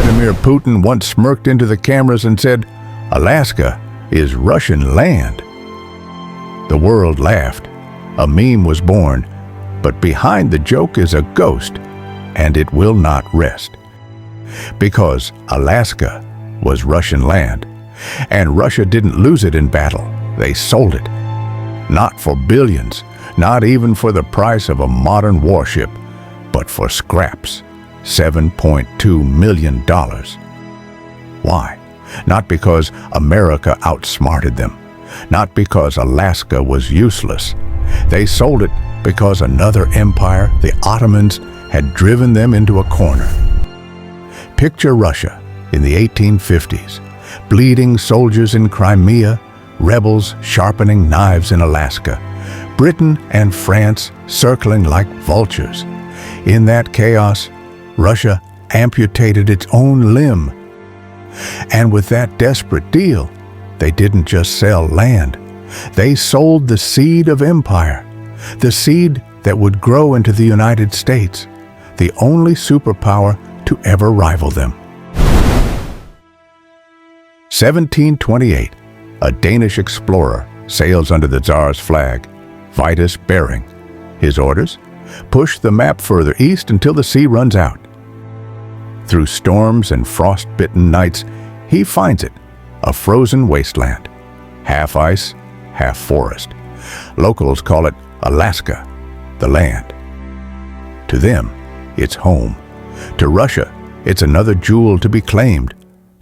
Vladimir Putin once smirked into the cameras and said, "Alaska is Russian land." The world laughed. A meme was born, but behind the joke is a ghost, and it will not rest. Because Alaska was Russian land, and Russia didn't lose it in battle. They sold it. Not for billions, not even for the price of a modern warship, but for scraps, $7.2 million. Why? Not because America outsmarted them, not because Alaska was useless. They sold it because another empire, the Ottomans, had driven them into a corner. Picture Russia in the 1850s, bleeding soldiers in Crimea, rebels sharpening knives in Alaska, Britain and France circling like vultures. In that chaos, Russia amputated its own limb. And with that desperate deal, they didn't just sell land. They sold the seed of empire, the seed that would grow into the United States, the only superpower to ever rival them. 1728, a Danish explorer sails under the Tsar's flag, Vitus Bering. His orders? Push the map further east until the sea runs out. Through storms and frost-bitten nights, he finds it, a frozen wasteland, half ice, half forest. Locals call it Alaska, the land. To them, it's home. To Russia, it's another jewel to be claimed.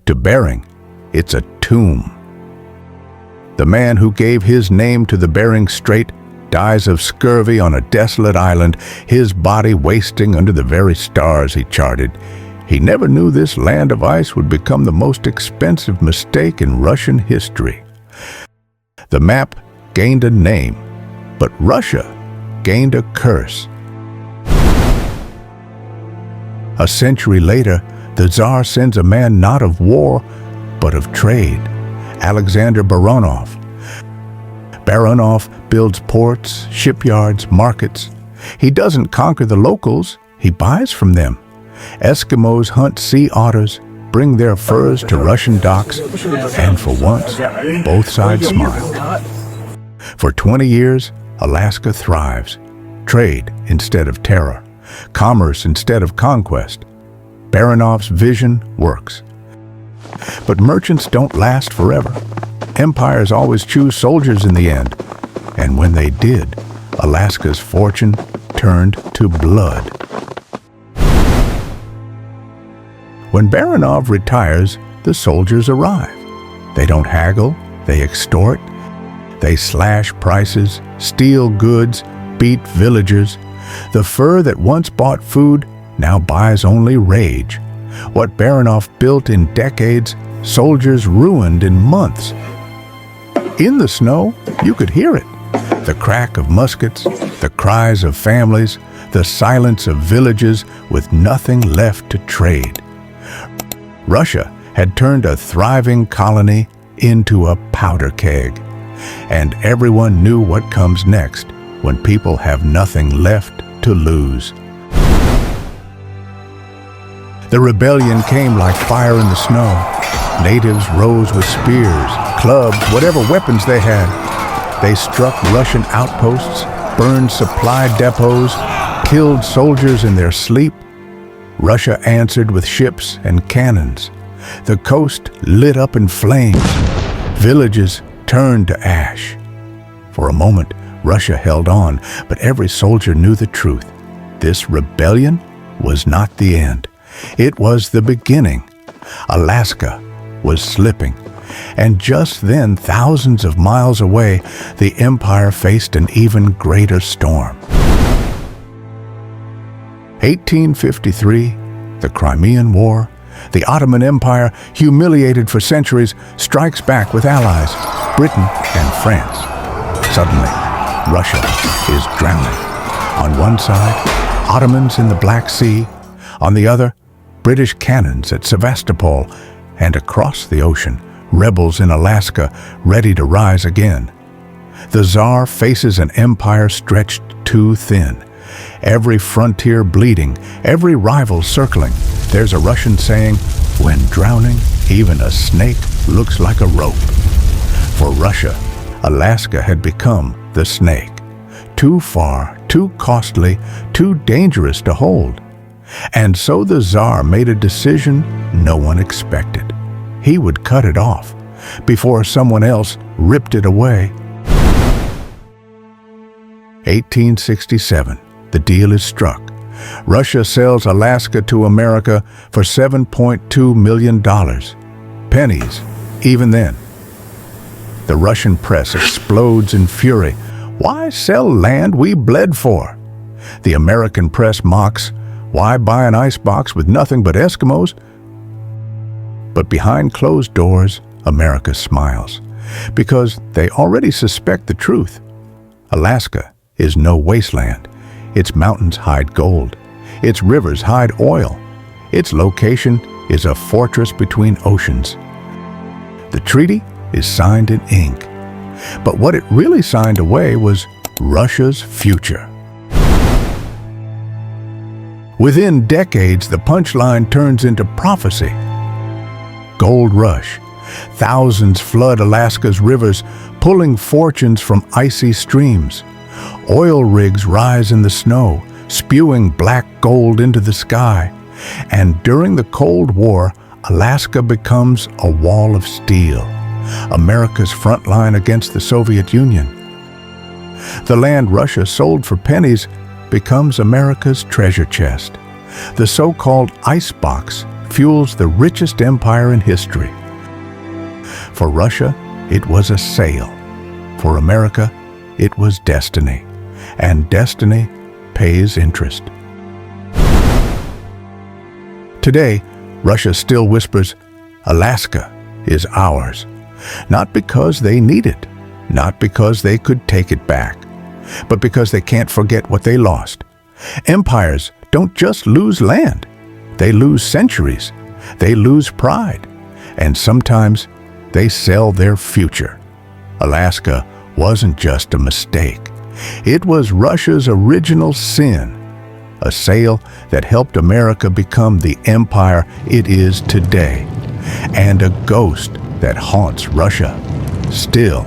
To Bering, it's a tomb. The man who gave his name to the Bering Strait dies of scurvy on a desolate island, his body wasting under the very stars he charted. He never knew this land of ice would become the most expensive mistake in Russian history. The map gained a name, but Russia gained a curse. A century later, the Tsar sends a man not of war, but of trade, Alexander Baranov. Baranov builds ports, shipyards, markets. He doesn't conquer the locals, he buys from them. Eskimos hunt sea otters, bring their furs to Russian docks, and for once, both sides smile. For 20 years, Alaska thrives. Trade instead of terror, commerce instead of conquest. Baranov's vision works. But merchants don't last forever. Empires always choose soldiers in the end. And when they did, Alaska's fortune turned to blood. When Baranov retires, the soldiers arrive. They don't haggle, they extort, they slash prices, steal goods, beat villagers. The fur that once bought food now buys only rage. What Baranov built in decades, soldiers ruined in months. In the snow, you could hear it. The crack of muskets, the cries of families, the silence of villages with nothing left to trade. Russia had turned a thriving colony into a powder keg. And everyone knew what comes next when people have nothing left to lose. The rebellion came like fire in the snow. Natives rose with spears, clubs, whatever weapons they had. They struck Russian outposts, burned supply depots, killed soldiers in their sleep. Russia answered with ships and cannons. The coast lit up in flames. Villages turned to ash. For a moment, Russia held on, but every soldier knew the truth. This rebellion was not the end. It was the beginning. Alaska was slipping. And just then, thousands of miles away, the empire faced an even greater storm. 1853, the Crimean War. The Ottoman Empire, humiliated for centuries, strikes back with allies, Britain and France. Suddenly, Russia is drowning. On one side, Ottomans in the Black Sea. On the other, British cannons at Sevastopol. And across the ocean, rebels in Alaska ready to rise again. The Tsar faces an empire stretched too thin. Every frontier bleeding, every rival circling. There's a Russian saying, "When drowning, even a snake looks like a rope." For Russia, Alaska had become the snake. Too far, too costly, too dangerous to hold. And so the Tsar made a decision no one expected. He would cut it off before someone else ripped it away. 1867, the deal is struck. Russia sells Alaska to America for $7.2 million. Pennies, even then. The Russian press explodes in fury. Why sell land we bled for? The American press mocks, why buy an icebox with nothing but Eskimos? But behind closed doors, America smiles, because they already suspect the truth. Alaska is no wasteland. Its mountains hide gold. Its rivers hide oil. Its location is a fortress between oceans. The treaty is signed in ink. But what it really signed away was Russia's future. Within decades, the punchline turns into prophecy. Gold rush. Thousands flood Alaska's rivers, pulling fortunes from icy streams. Oil rigs rise in the snow, spewing black gold into the sky. And during the Cold War, Alaska becomes a wall of steel, America's front line against the Soviet Union. The land Russia sold for pennies becomes America's treasure chest. The so-called Icebox fuels the richest empire in history. For Russia, it was a sale. For America, it was destiny. And destiny pays interest. Today, Russia still whispers, "Alaska is ours." Not because they need it, not because they could take it back, but because they can't forget what they lost. Empires don't just lose land. They lose centuries. They lose pride. And sometimes they sell their future. Alaska wasn't just a mistake. It was Russia's original sin. A sale that helped America become the empire it is today. And a ghost that haunts Russia still